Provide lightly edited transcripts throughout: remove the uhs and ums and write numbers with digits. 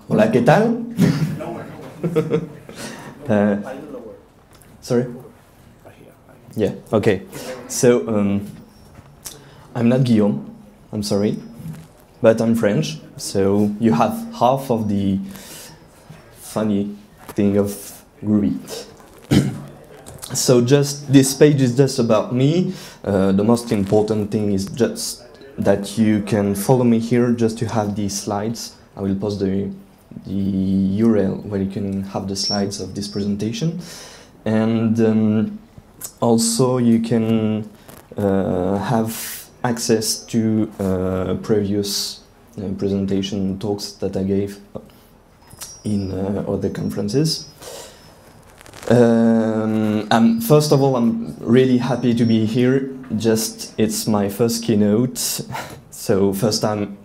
Hola, ¿qué tal? Sorry? Yeah, okay. So, I'm not Guillaume, I'm sorry, but I'm French, so you have half of the funny thing of Groovy. So just, this page is just about me. The most important thing is just that you can follow me here just to have these slides. I will post the URL where you can have the slides of this presentation. And also you can have access to previous presentation talks that I gave in other conferences. First of all, I'm really happy to be here. It's my first keynote, so first time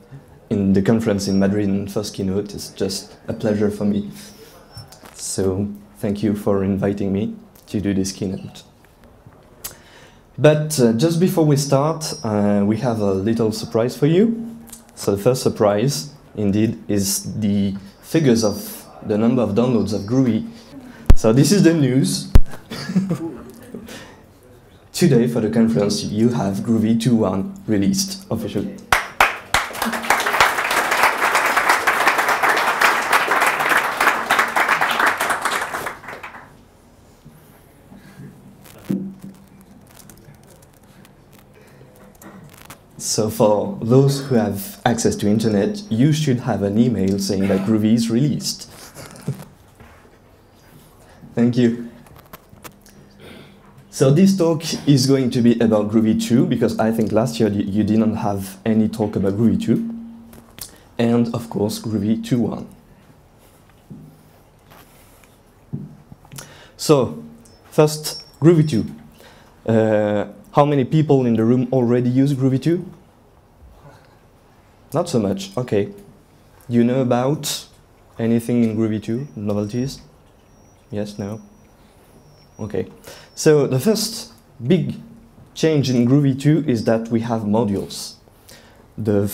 in the conference in Madrid and first keynote. It's just a pleasure for me. So thank you for inviting me to do this keynote. But just before we start, we have a little surprise for you. So the first surprise, indeed, is the figures of the number of downloads of Groovy. So this is the news. Today for the conference you have Groovy 2.1 released officially. So for those who have access to internet, you should have an email saying that Groovy is released. Thank you. So this talk is going to be about Groovy 2, because I think last year you didn't have any talk about Groovy 2. And of course, Groovy 2.1. So, first, Groovy 2. How many people in the room already use Groovy 2? Not so much, okay. You know about anything in Groovy 2, novelties? Yes, no? Okay. So the first big change in Groovy 2 is that we have modules. The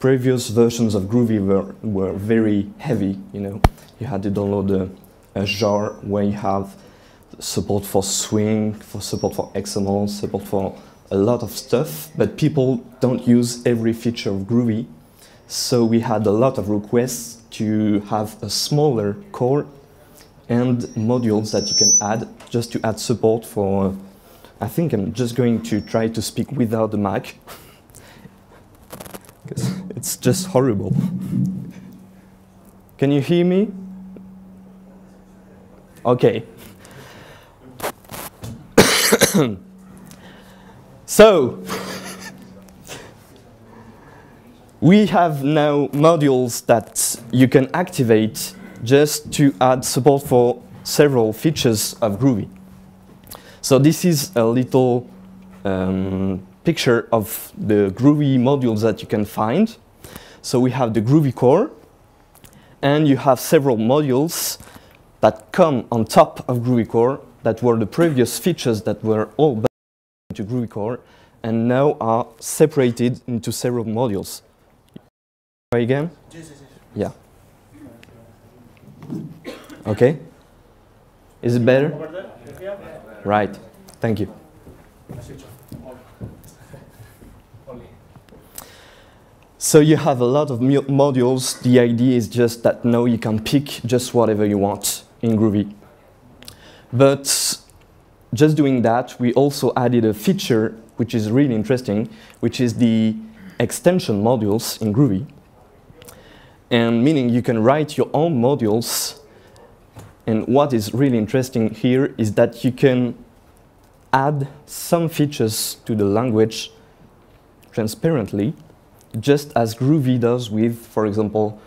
previous versions of Groovy were very heavy, you know. You had to download a jar where you have support for swing, support for XML, support for a lot of stuff, but people don't use every feature of Groovy. So we had a lot of requests to have a smaller core and modules that you can add just to add support for, I think I'm just going to try to speak without the mic, because it's just horrible. Can you hear me? Okay. So, we have now modules that you can activate just to add support for several features of Groovy. So this is a little picture of the Groovy modules that you can find. So we have the Groovy core, and you have several modules that come on top of Groovy core that were the previous features that were all built into Groovy core and now are separated into several modules. Try again? Yeah. Okay. Is it better? Right. Thank you. So you have a lot of modules. The idea is just that now you can pick just whatever you want in Groovy. But just doing that, we also added a feature which is really interesting, which is the extension modules in Groovy. And meaning you can write your own modules. And what is really interesting here is that you can add some features to the language transparently, just as Groovy does with, for example,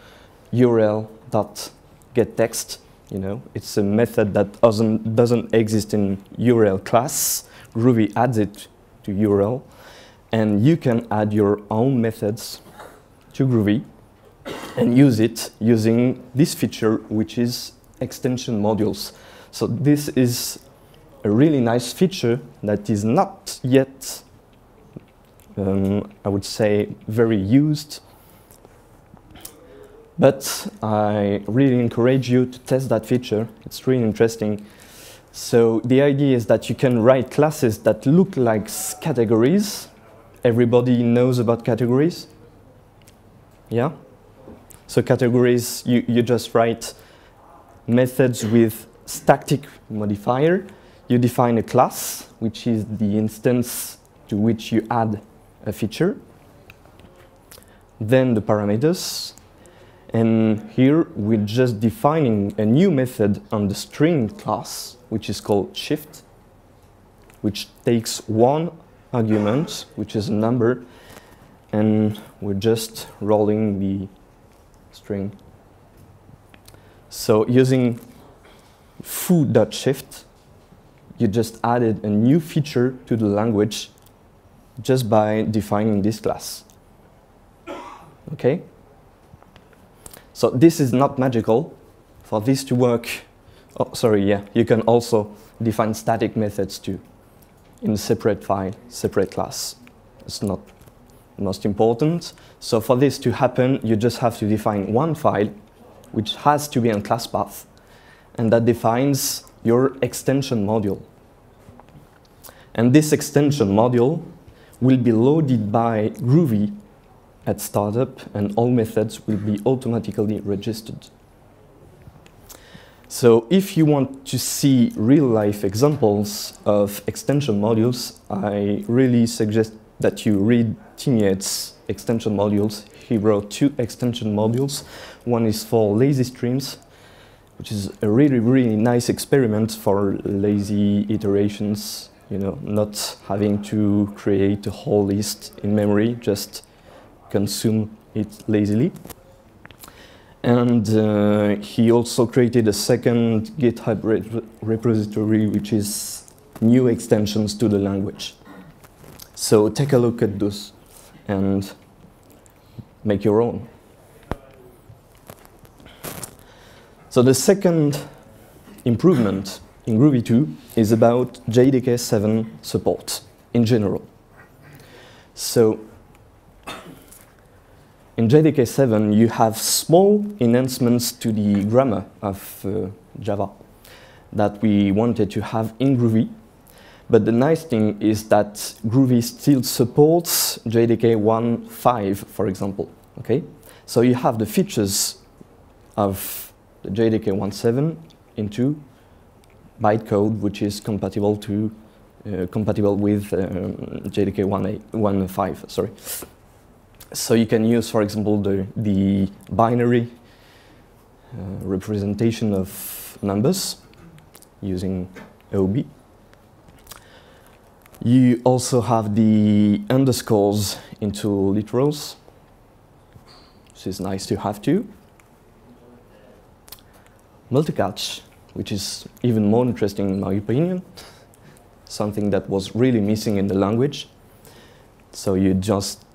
url.getText. You know, it's a method that doesn't exist in URL class. Groovy adds it to URL, and you can add your own methods to Groovy and use it using this feature, which is extension modules. So this is a really nice feature that is not yet, I would say, very used. But I really encourage you to test that feature. It's really interesting. So the idea is that you can write classes that look like categories. Everybody knows about categories? Yeah? So categories, you just write methods with static modifier. You define a class, which is the instance to which you add a feature. Then the parameters. And here we're just defining a new method on the string class, which is called shift, which takes one argument, which is a number, and we're just rolling the string. So using foo.shift, you just added a new feature to the language just by defining this class. Okay? So this is not magical. For this to work, oh, sorry, yeah, you can also define static methods too in a separate file, separate class. It's not most important. So for this to happen, you just have to define one file, which has to be on class path, and that defines your extension module. And this extension module will be loaded by Groovy at startup, and all methods will be automatically registered. So if you want to see real-life examples of extension modules, I really suggest that you read Tim Yates' extension modules. He wrote 2 extension modules. One is for lazy streams, which is a really, really nice experiment for lazy iterations, you know, not having to create a whole list in memory, just consume it lazily. And he also created a second GitHub repository, which is new extensions to the language. So take a look at those and make your own. So the second improvement in Groovy 2 is about JDK 7 support in general. So in JDK 7, you have small enhancements to the grammar of Java that we wanted to have in Groovy. But the nice thing is that Groovy still supports JDK 1.5, for example. Okay? So you have the features of the JDK 1.7 into bytecode, which is compatible to compatible with JDK 1.5. Sorry. So you can use, for example, the binary representation of numbers using OB. You also have the underscores into literals. This is nice to have too. Multicatch, which is even more interesting in my opinion. Something that was really missing in the language. So you just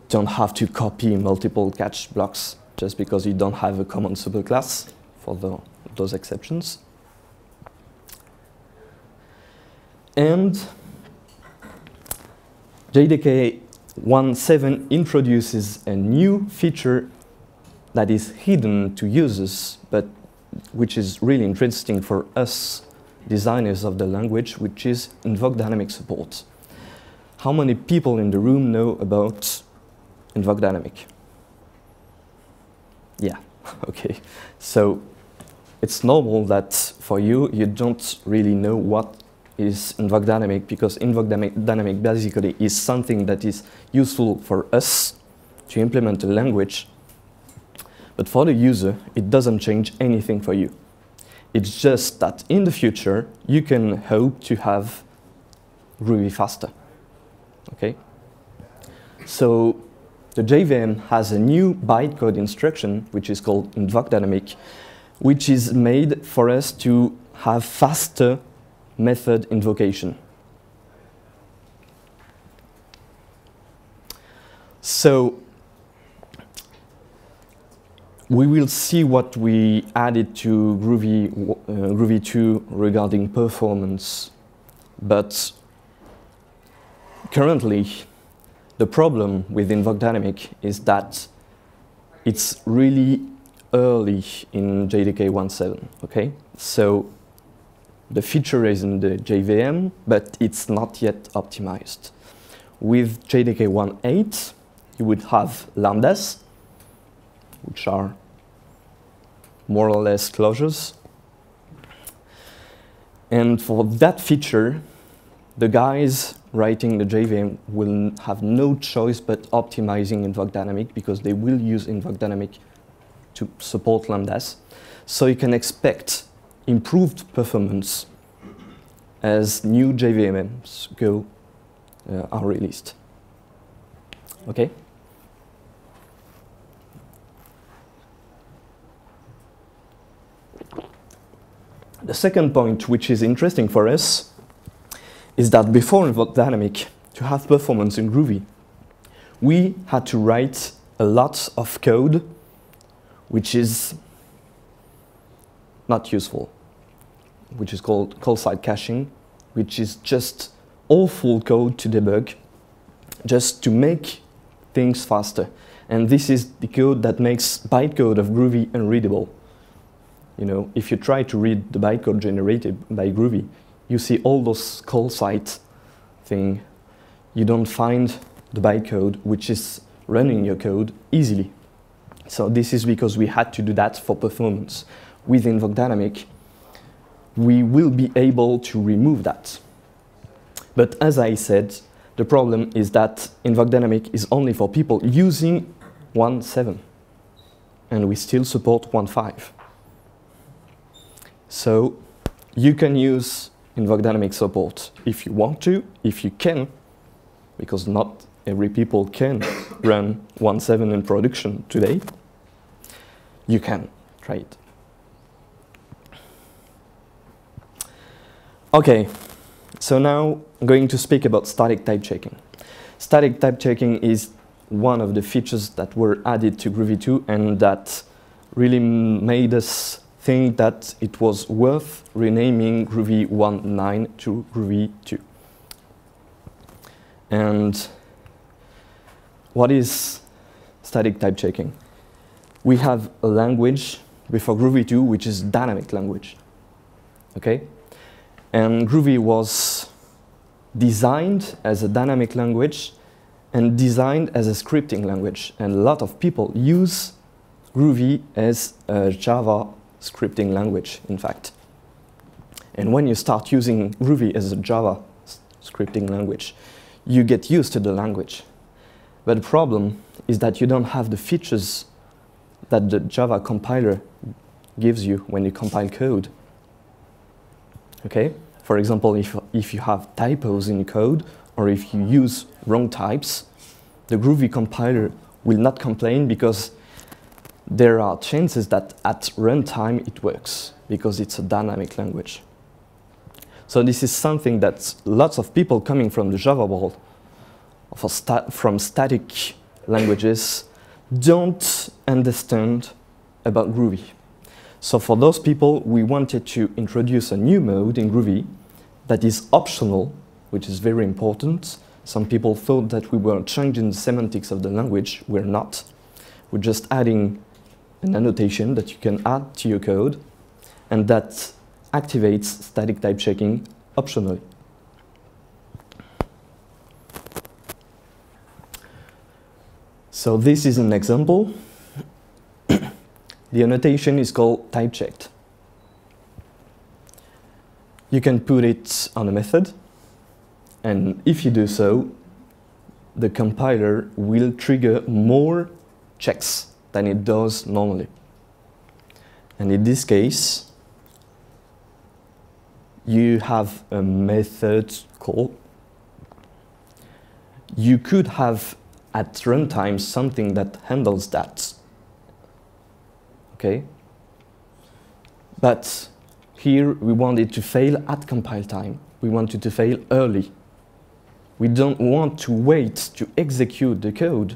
don't have to copy multiple catch blocks just because you don't have a common superclass for those exceptions. And JDK 1.7 introduces a new feature that is hidden to users, but which is really interesting for us designers of the language, which is InvokeDynamic support. How many people in the room know about InvokeDynamic? Yeah, okay. So it's normal that for you, you don't really know what is InvokeDynamic, because InvokeDynamic basically is something that is useful for us to implement a language, but for the user, it doesn't change anything for you. It's just that in the future, you can hope to have Groovy faster, okay? So the JVM has a new bytecode instruction, which is called InvokeDynamic, which is made for us to have faster method invocation. So we will see what we added to Groovy 2 regarding performance, but currently the problem with InvokeDynamic is that it's really early in JDK 1.7, okay? So the feature is in the JVM, but it's not yet optimized. With JDK 1.8, you would have lambdas, which are more or less closures. And for that feature, the guys writing the JVM will have no choice but optimizing InvokeDynamic, because they will use InvokeDynamic to support lambdas. So you can expect improved performance as new JVMs are released. Okay? The second point, which is interesting for us, is that before InvokeDynamic, to have performance in Groovy, we had to write a lot of code which is not useful, which is called call-side caching, which is just awful code to debug, just to make things faster. And this is the code that makes bytecode of Groovy unreadable. You know, if you try to read the bytecode generated by Groovy, you see all those call-side thing. You don't find the bytecode which is running your code easily. So this is because we had to do that for performance. With InvokeDynamic, we will be able to remove that. But as I said, the problem is that InvokeDynamic is only for people using 1.7, and we still support 1.5. So you can use InvokeDynamic support if you want to, if you can, because not every people can run 1.7 in production today. You can try it. Okay, so now I'm going to speak about static type checking. Static type checking is one of the features that were added to Groovy 2 and that really made us think that it was worth renaming Groovy 1.9 to Groovy 2. And what is static type checking? We have a language before Groovy 2 which is dynamic language. Okay? And Groovy was designed as a dynamic language and designed as a scripting language. And a lot of people use Groovy as a Java scripting language, in fact. And when you start using Groovy as a Java scripting language, you get used to the language. But the problem is that you don't have the features that the Java compiler gives you when you compile code. Okay? For example, if you have typos in code, or if you use wrong types, the Groovy compiler will not complain because there are chances that at runtime it works, because it's a dynamic language. So this is something that lots of people coming from the Java world, from static languages, don't understand about Groovy. So for those people, we wanted to introduce a new mode in Groovy that is optional, which is very important. Some people thought that we were changing the semantics of the language. We're not. We're just adding an annotation that you can add to your code, and that activates static type checking optionally. So this is an example. The annotation is called type checked. You can put it on a method, and if you do so, the compiler will trigger more checks than it does normally. And in this case, you have a method call. You could have at runtime something that handles that. Okay? But here we want it to fail at compile time. We want it to fail early. We don't want to wait to execute the code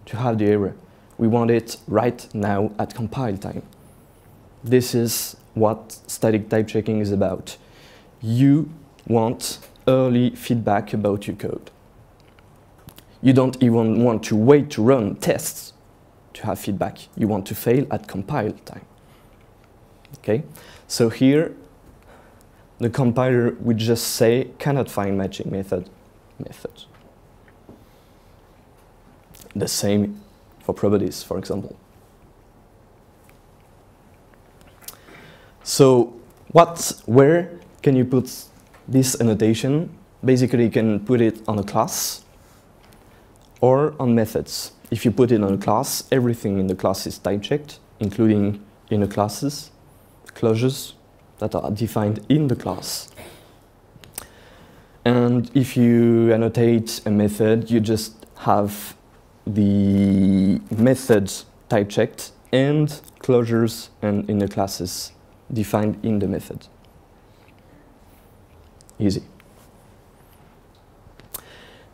to have the error. We want it right now at compile time. This is what static type checking is about. You want early feedback about your code. You don't even want to wait to run tests to have feedback. You want to fail at compile time. Okay? So here, the compiler would just say, cannot find matching method. The same for properties, for example. So where can you put this annotation? Basically, you can put it on a class or on methods. If you put it on a class, everything in the class is type checked, including inner classes, closures that are defined in the class. And if you annotate a method, you just have the method type checked and closures and inner classes defined in the method. Easy.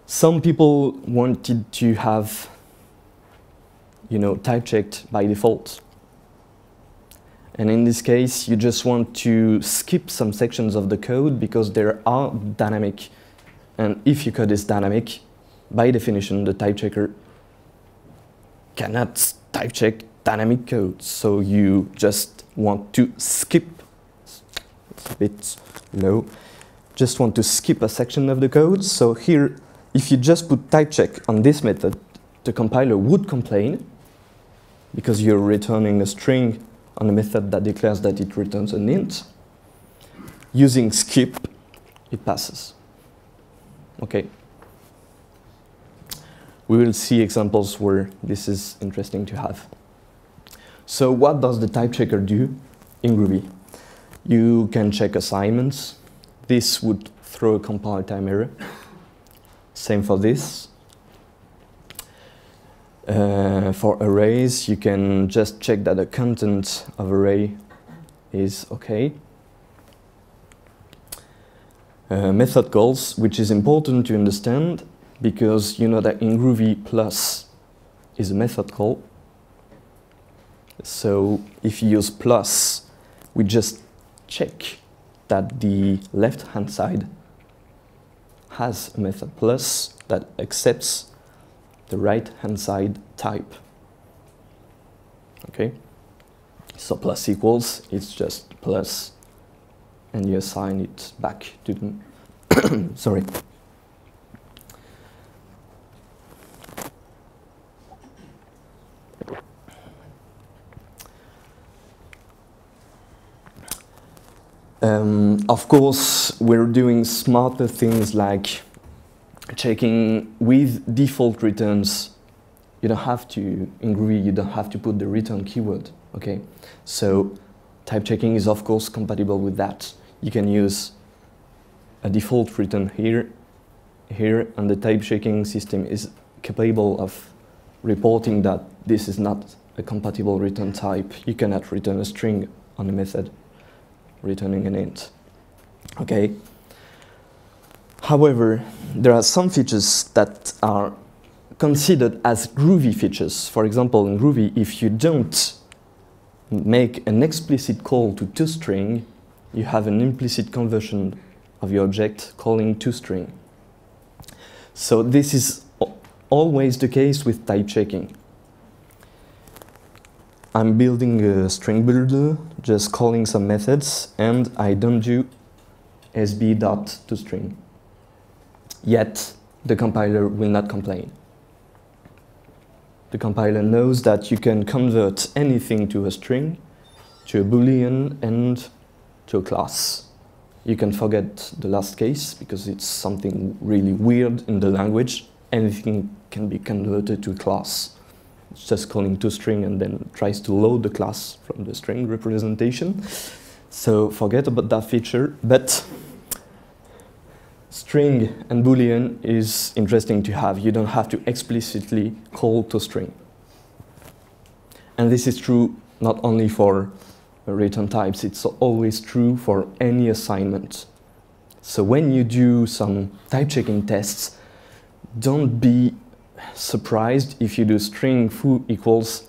Some people wanted to have, type checked by default. And in this case, you just want to skip some sections of the code because they are dynamic. And if your code is dynamic, by definition, the type checker cannot type check dynamic code. So you just want to skip, it's a bit low, just want to skip a section of the code. So here, if you just put type check on this method, the compiler would complain because you're returning a string on a method that declares that it returns an int. Using skip, it passes. Okay. We will see examples where this is interesting to have. So what does the type checker do in Groovy? You can check assignments. This would throw a compile time error. Same for this. For arrays, you can just check that the content of array is okay. Method calls, which is important to understand because you know that in Groovy plus is a method call. So if you use plus, we just check that the left-hand side has a method plus that accepts the right-hand side type. Okay? So plus equals, it's just plus, and you assign it back to the sorry. Of course, we're doing smarter things like checking with default returns. You don't have to, in Groovy, you don't have to put the return keyword, okay? So type checking is of course compatible with that. You can use a default return here, and the type checking system is capable of reporting that this is not a compatible return type. You cannot return a string on a method, returning an int, okay? However, there are some features that are considered as Groovy features. For example, in Groovy, if you don't make an explicit call to toString, you have an implicit conversion of your object calling toString. So this is always the case with type checking. I'm building a string builder, just calling some methods, and I don't do sb.toString. Yet, the compiler will not complain. The compiler knows that you can convert anything to a string, to a boolean, and to a class. You can forget the last case, because it's something really weird in the language. Anything can be converted to a class. It's just calling toString and then tries to load the class from the string representation. So forget about that feature, but string and boolean is interesting to have. You don't have to explicitly call toString. And this is true not only for return types, it's always true for any assignment. So when you do some type checking tests, don't be surprised if you do string foo equals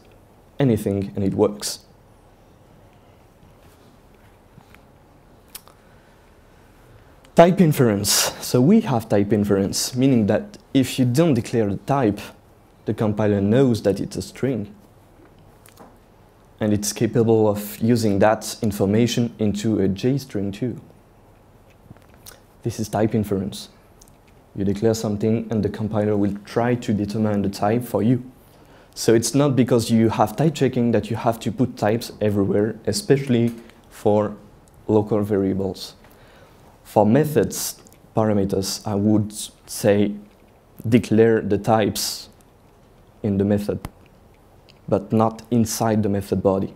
anything and it works. Type inference. So we have type inference, meaning that if you don't declare the type, the compiler knows that it's a string. And it's capable of using that information into a JString too. This is type inference. You declare something and the compiler will try to determine the type for you. So it's not because you have type checking that you have to put types everywhere, especially for local variables. For methods, parameters, I would say declare the types in the method, but not inside the method body,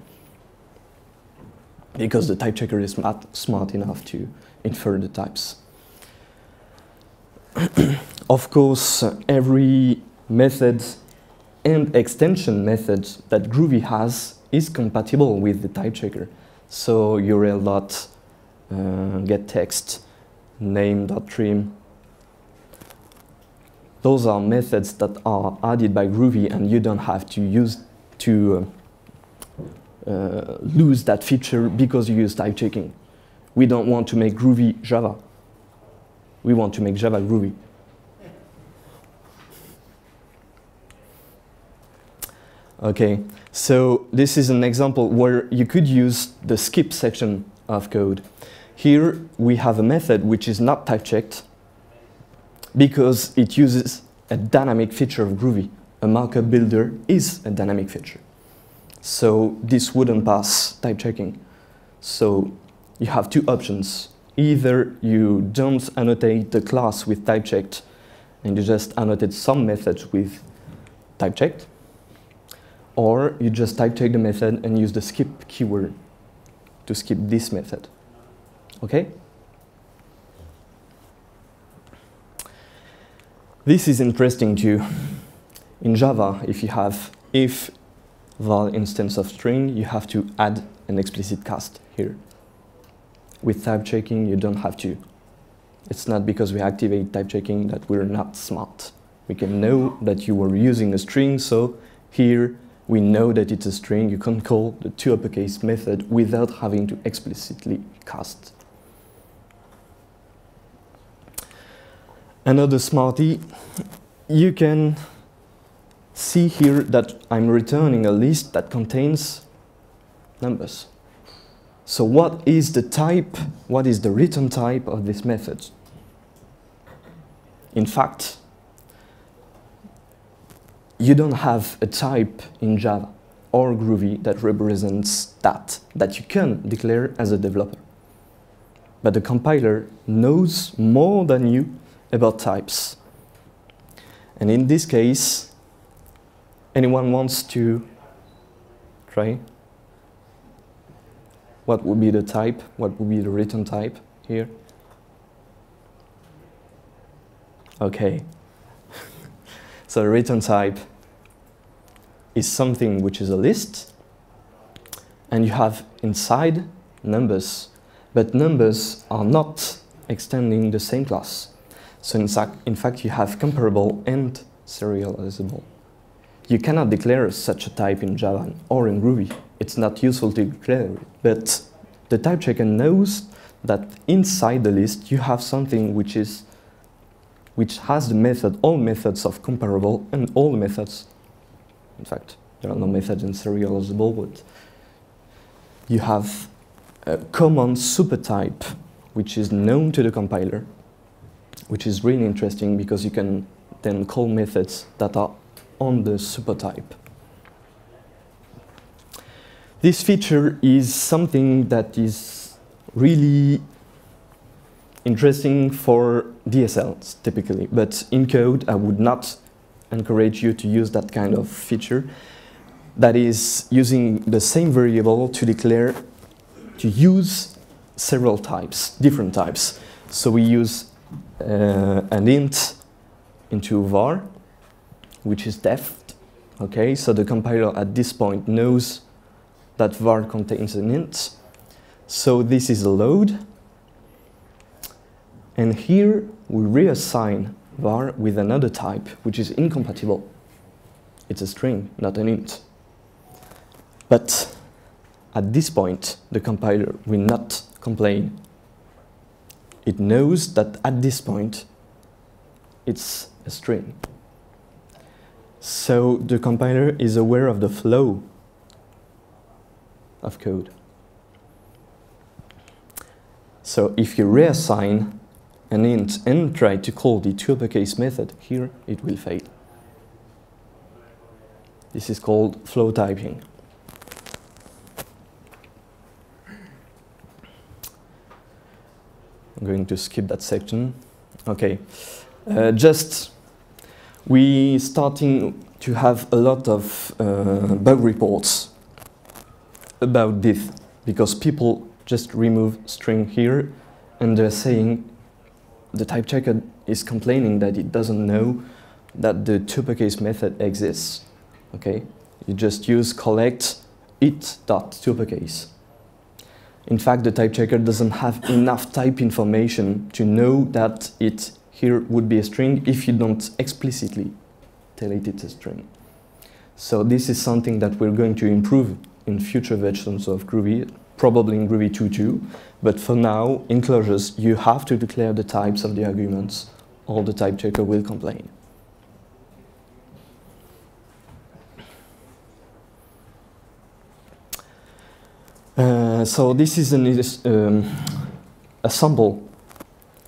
because the type checker is not smart enough to infer the types. Of course, every method and extension method that Groovy has is compatible with the type checker. So url.getText, name.trim. Those are methods that are added by Groovy, and you don't have to lose that feature because you use type checking. We don't want to make Groovy Java. We want to make Java Groovy. Okay, so this is an example where you could use the skip section of code. Here we have a method which is not type checked because it uses a dynamic feature of Groovy. A markup builder is a dynamic feature. So this wouldn't pass type checking. So you have two options. Either you don't annotate the class with type checked and you just annotate some methods with type checked, or you just type check the method and use the skip keyword to skip this method. Okay? This is interesting too. In Java, if you have if val instance of string, you have to add an explicit cast here. With type checking, you don't have to. It's not because we activate type checking that we're not smart. We can know that you were using a string, so here we know that it's a string. You can call the toUpperCase method without having to explicitly cast. Another smarty, you can see here that I'm returning a list that contains numbers. So what is the type, what is the return type of this method? In fact, you don't have a type in Java or Groovy that represents that you can declare as a developer. But the compiler knows more than you about types. And in this case, anyone wants to try? What would be the type? What would be the return type here? Okay. So the return type is something which is a list, and you have inside numbers, but numbers are not extending the same class. So in fact you have comparable and serializable. You cannot declare such a type in Java or in Groovy. It's not useful to declare it, but the type checker knows that inside the list you have something which has the method, all methods of comparable and all methods. In fact, there are no methods in serializable, but you have a common supertype which is known to the compiler, which is really interesting because you can then call methods that are on the supertype. This feature is something that is really interesting for DSLs typically, but in code I would not encourage you to use that kind of feature. That is using the same variable to declare, to use several types, different types. So we use an int into var, which is def. Okay, so the compiler at this point knows that var contains an int. So this is a load. And here we reassign var with another type, which is incompatible. It's a string, not an int. But at this point, the compiler will not complain. It knows that at this point, it's a string. So the compiler is aware of the flow of code. So if you reassign an int and try to call the toUpperCase method here, it will fail. This is called flow typing. I'm going to skip that section. Okay, we starting to have a lot of bug reports about this because people just remove string here and they're saying the type checker is complaining that it doesn't know that the toUpperCase method exists. Okay, you just use collect it.toUpperCase. In fact, the type checker doesn't have enough type information to know that it here would be a string if you don't explicitly tell it it's a string. So this is something that we're going to improve in future versions of Groovy, probably in Groovy 2.2. But for now, in closures, you have to declare the types of the arguments, or the type checker will complain. So this is a sample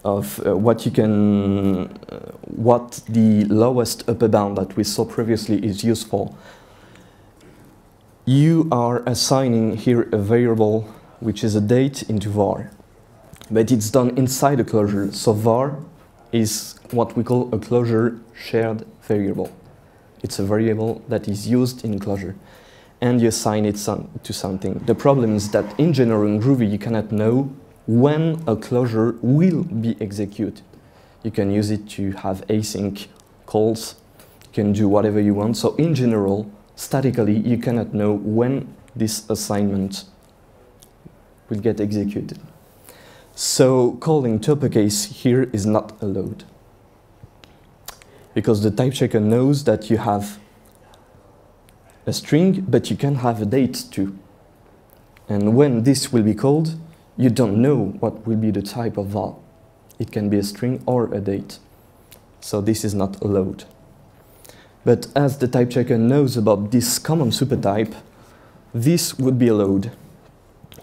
of what the lowest upper bound that we saw previously is used for. You are assigning here a variable which is a date into var, but it's done inside a closure. So var is what we call a closure shared variable. It's a variable that is used in closure, and you assign it to something. The problem is that in general in Groovy you cannot know when a closure will be executed. You can use it to have async calls, you can do whatever you want. So in general, statically, you cannot know when this assignment will get executed. So calling toUpperCase here is not allowed, because the type checker knows that you have a string, but you can have a date too. And when this will be called, you don't know what will be the type of var. It can be a string or a date. So this is not allowed. But as the type checker knows about this common supertype, this would be allowed.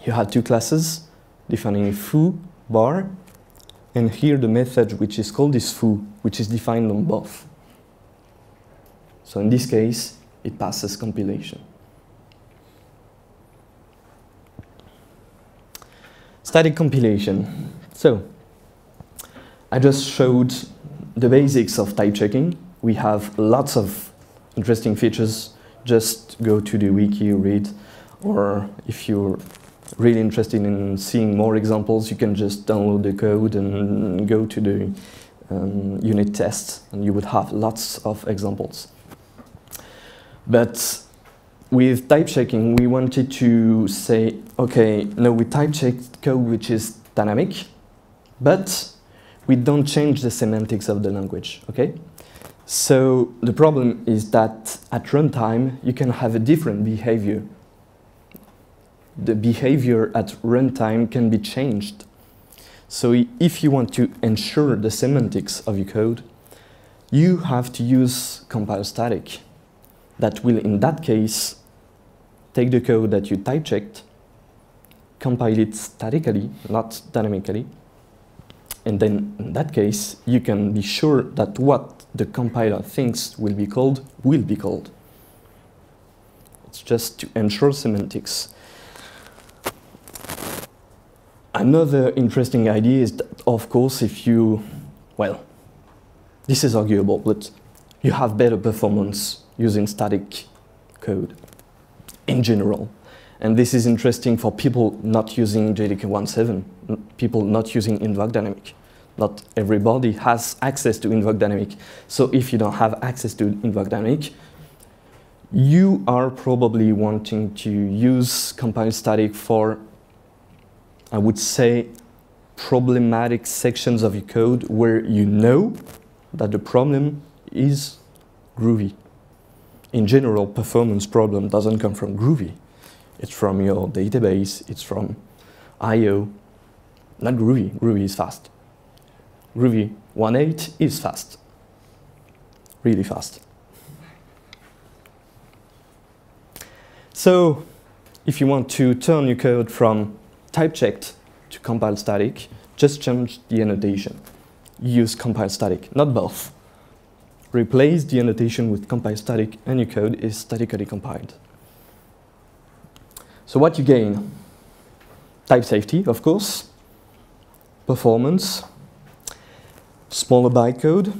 You have two classes defining foo, var, and here the method which is called is foo, which is defined on both. So in this case, it passes compilation. Static compilation. So, I just showed the basics of type checking. We have lots of interesting features. Just go to the wiki, read, or if you're really interested in seeing more examples, you can just download the code and go to the unit tests, and you would have lots of examples. But with type checking, we wanted to say, okay, no, we type check code which is dynamic, but we don't change the semantics of the language, okay? So the problem is that at runtime, you can have a different behavior. The behavior at runtime can be changed. So if you want to ensure the semantics of your code, you have to use compile static. That will, in that case, take the code that you type checked, compile it statically, not dynamically, and then in that case, you can be sure that what the compiler thinks will be called. It's just to ensure semantics. Another interesting idea is that, of course, if you, well, this is arguable, but you have better performance using static code in general. And this is interesting for people not using JDK 1.7, people not using InvokeDynamic. Not everybody has access to InvokeDynamic. So if you don't have access to InvokeDynamic, you are probably wanting to use compile static for, I would say, problematic sections of your code where you know that the problem is Groovy. In general, performance problem doesn't come from Groovy. It's from your database, it's from I/O, not Groovy. Groovy is fast. Groovy 1.8 is fast, really fast. So, if you want to turn your code from type checked to compile static, just change the annotation. Use compile static, not both. Replace the annotation with compile static and your code is statically compiled. So what you gain? Type safety, of course, performance, smaller bytecode,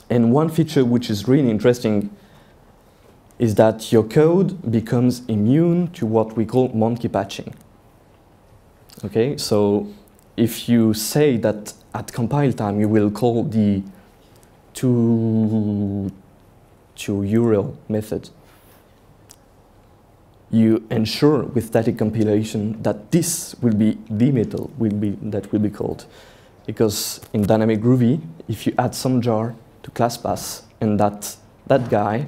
and one feature which is really interesting is that your code becomes immune to what we call monkey patching. Okay, so if you say that at compile time you will call the to URL method, you ensure with static compilation that this will be the method that will be called. Because in Dynamic Groovy, if you add some jar to class pass and that guy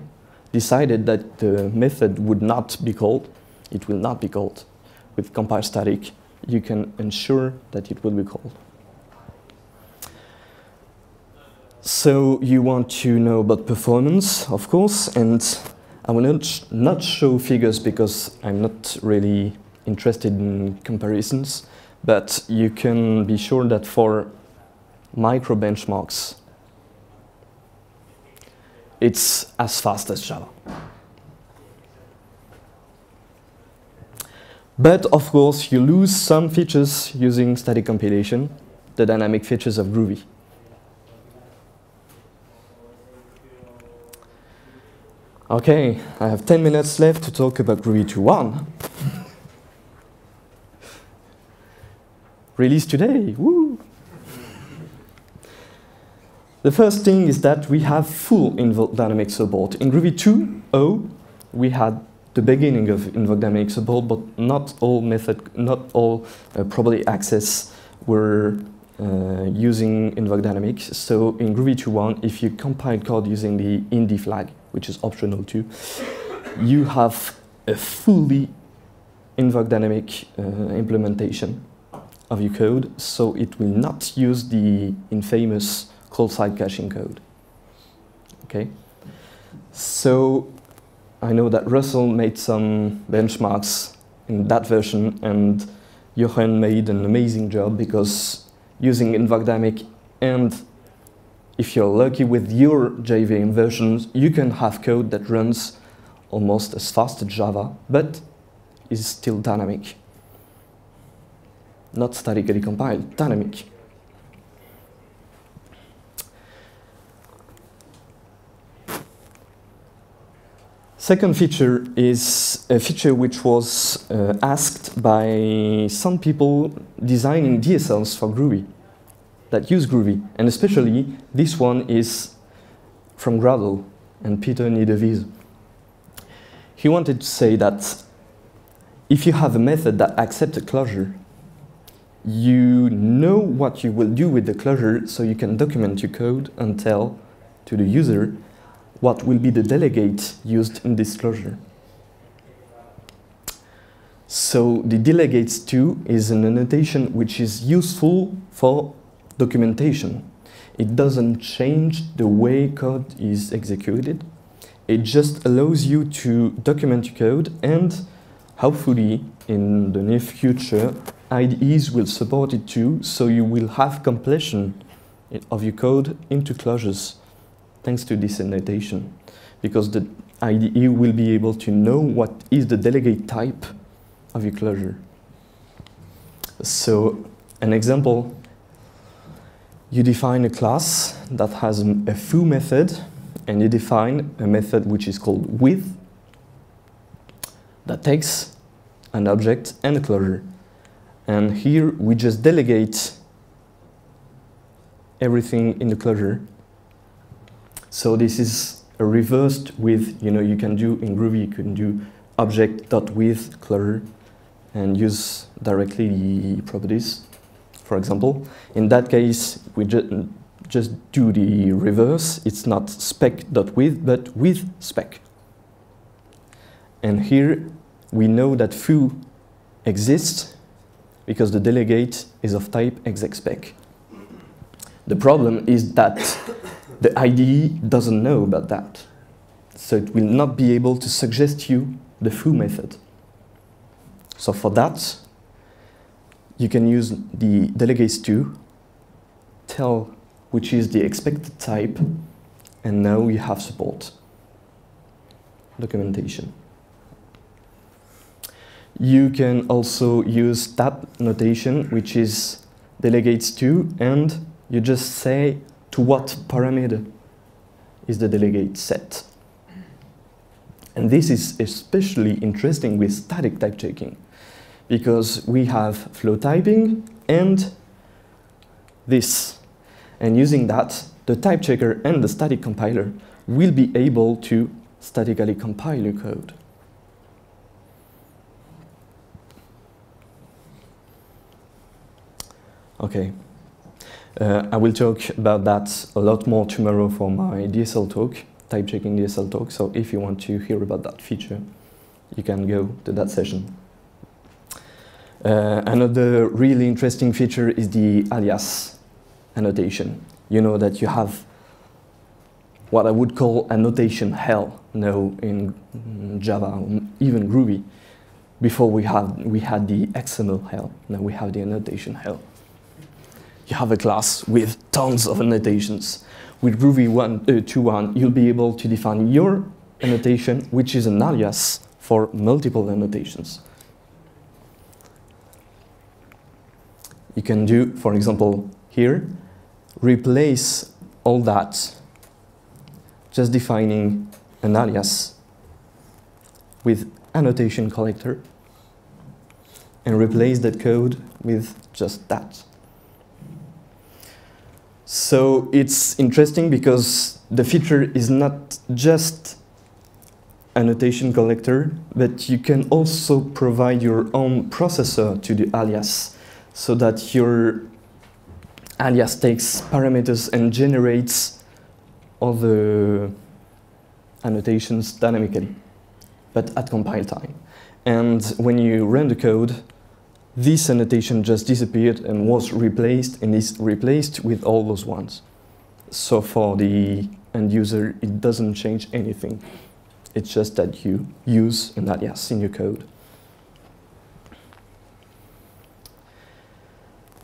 decided that the method would not be called, it will not be called. With compile static, you can ensure that it will be called. So you want to know about performance, of course, and I will not show figures because I'm not really interested in comparisons, but you can be sure that for micro benchmarks, it's as fast as Java. But of course, you lose some features using static compilation, the dynamic features of Groovy. Okay, I have 10 minutes left to talk about Groovy 2.1. Release today, woo! The first thing is that we have full InvokeDynamic support. In Groovy 2.0, we had the beginning of InvokeDynamic support, but not all property access were using InvokeDynamic. So in Groovy 2.1, if you compile code using the ind flag, which is optional too, you have a fully InvokeDynamic implementation of your code, so it will not use the infamous call-side caching code. Okay, so I know that Russell made some benchmarks in that version, and Jochen made an amazing job because using InvokeDynamic, and if you're lucky with your JVM versions, you can have code that runs almost as fast as Java, but is still dynamic. Not statically compiled, dynamic. Second feature is a feature which was asked by some people designing DSLs for Groovy, that use Groovy, and especially this one is from Grado and Peter Niederwiese. He wanted to say that if you have a method that accepts a closure, you know what you will do with the closure, so you can document your code and tell to the user what will be the delegate used in this closure. So the delegates too is an annotation which is useful for documentation. It doesn't change the way code is executed. It just allows you to document your code, and hopefully in the near future IDEs will support it too, so you will have completion of your code into closures thanks to this annotation, because the IDE will be able to know what is the delegate type of your closure. So an example, you define a class that has a foo method, and you define a method which is called with, that takes an object and a closure. And here we just delegate everything in the closure. So this is a reversed with, you can do in Groovy, you can do object.with closure and use directly the properties, for example. In that case, we just do the reverse. It's not spec.with, but with spec. And here we know that foo exists because the delegate is of type execspec. The problem is that the IDE doesn't know about that. So it will not be able to suggest you the foo method. So for that, you can use the delegates2, tell which is the expected type, and now you have support. Documentation. You can also use tab notation, which is delegates2, and you just say to what parameter is the delegate set. And this is especially interesting with static type checking, because we have flow typing and this. And using that, the type checker and the static compiler will be able to statically compile your code. Okay. I will talk about that a lot more tomorrow for my DSL talk, type checking DSL talk. So if you want to hear about that feature, you can go to that session. Another really interesting feature is the alias annotation. You know that you have what I would call annotation hell now in Java, even Groovy. Before we had the XML hell, now we have the annotation hell. You have a class with tons of annotations. With Groovy 2.1, you'll be able to define your annotation, which is an alias for multiple annotations. You can do, for example, here, replace all that, just defining an alias with annotation collector, and replace that code with just that. So it's interesting because the feature is not just annotation collector, but you can also provide your own processor to the alias, so that your alias takes parameters and generates all the annotations dynamically, but at compile time. And when you run the code, this annotation just disappeared and was replaced, and is replaced with all those ones. So for the end user, it doesn't change anything. It's just that you use an alias in your code.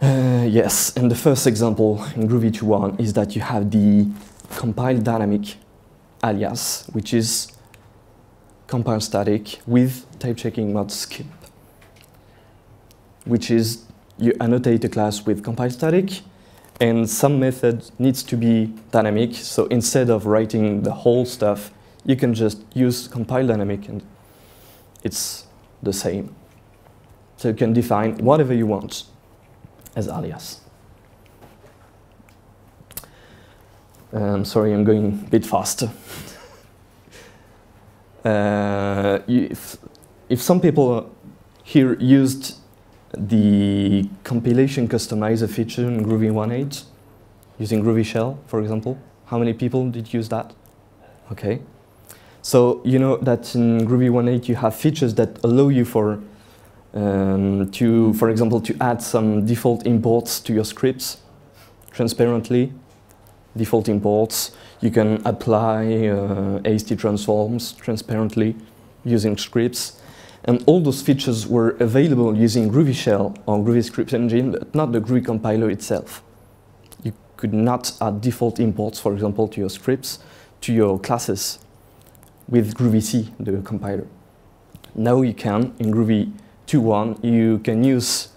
Yes, and the first example in Groovy 2.1 is that you have the compile dynamic alias, which is compile static with type checking mod skip, which is you annotate a class with compile static, and some method needs to be dynamic. So instead of writing the whole stuff, you can just use compile dynamic, and it's the same. So you can define whatever you want as alias. Sorry, I'm going a bit faster. If some people here used the compilation customizer feature in Groovy 1.8, using Groovy Shell, for example, how many people did use that? Okay. So you know that in Groovy 1.8 you have features that allow you for example, to add some default imports to your scripts transparently. Default imports. You can apply AST transforms transparently using scripts. And all those features were available using Groovy Shell or Groovy Script Engine, but not the Groovy compiler itself. You could not add default imports, for example, to your scripts, to your classes with Groovy C, the compiler. Now you can, in Groovy 2.1, you can use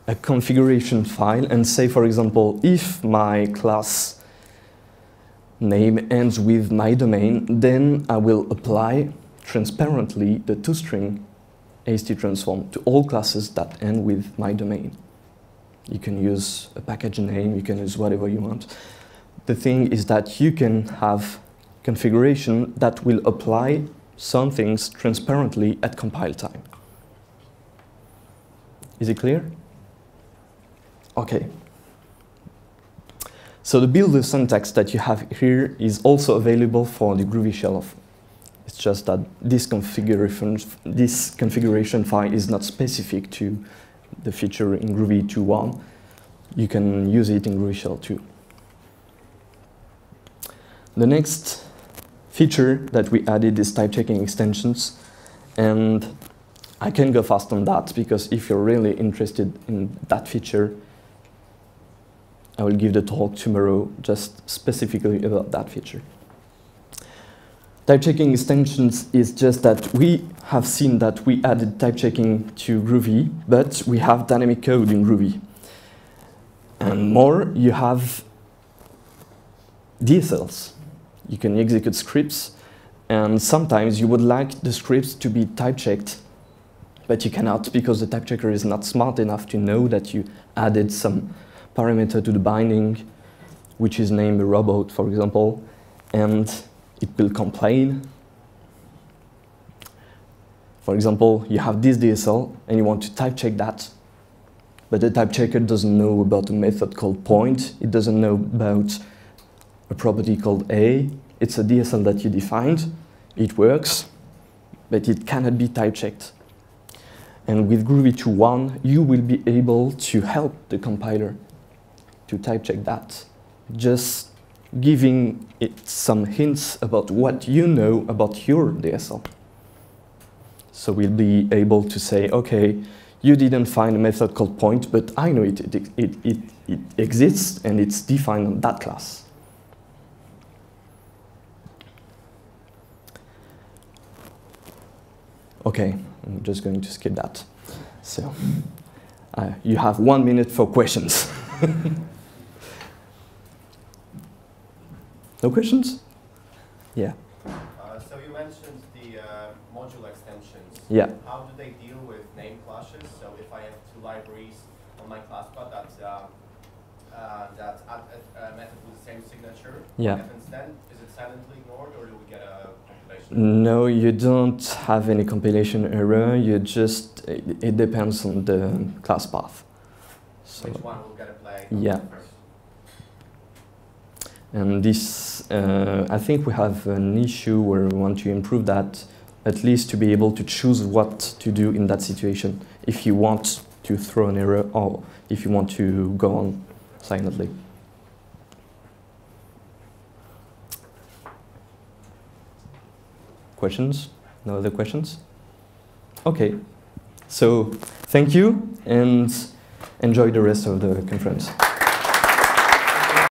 a configuration file and say, for example, if my class name ends with my domain, then I will apply transparently the toString AST transform to all classes that end with my domain. You can use a package name, you can use whatever you want. The thing is that you can have configuration that will apply some things transparently at compile time. Is it clear? Okay. So the builder syntax that you have here is also available for the Groovy Shell. It's just that this configuration file is not specific to the feature in Groovy 2.1. You can use it in Groovy Shell too. The next feature that we added is type checking extensions. And I can go fast on that, because if you're really interested in that feature, I will give the talk tomorrow just specifically about that feature. Type checking extensions is just that we have seen that we added type checking to Groovy, but we have dynamic code in Groovy. And more, you have DSLs. You can execute scripts, and sometimes you would like the scripts to be type checked, but you cannot because the type checker is not smart enough to know that you added some parameter to the binding, which is named a robot, for example, and it will complain. For example, you have this DSL and you want to type check that, but the type checker doesn't know about a method called point. It doesn't know about a property called A. It's a DSL that you defined. It works, but it cannot be type checked. And with Groovy 2.1, you will be able to help the compiler to type check that, just giving it some hints about what you know about your DSL. So we'll be able to say, okay, you didn't find a method called point, but I know it exists and it's defined on that class. Okay, I'm just going to skip that. So you have 1 minute for questions. No questions? Yeah. So you mentioned the module extensions. Yeah. How do they deal with name clashes? So if I have two libraries on my class path that add a method with the same signature, yeah. what happens then? Is it silently ignored, or do we get a compilation? No, you don't have any compilation error. You just it depends on the class path. So which one will get a flag? Yeah. First? And this, I think we have an issue where we want to improve that, at least to be able to choose what to do in that situation, if you want to throw an error or if you want to go on silently. Questions? No other questions? Okay, so thank you and enjoy the rest of the conference.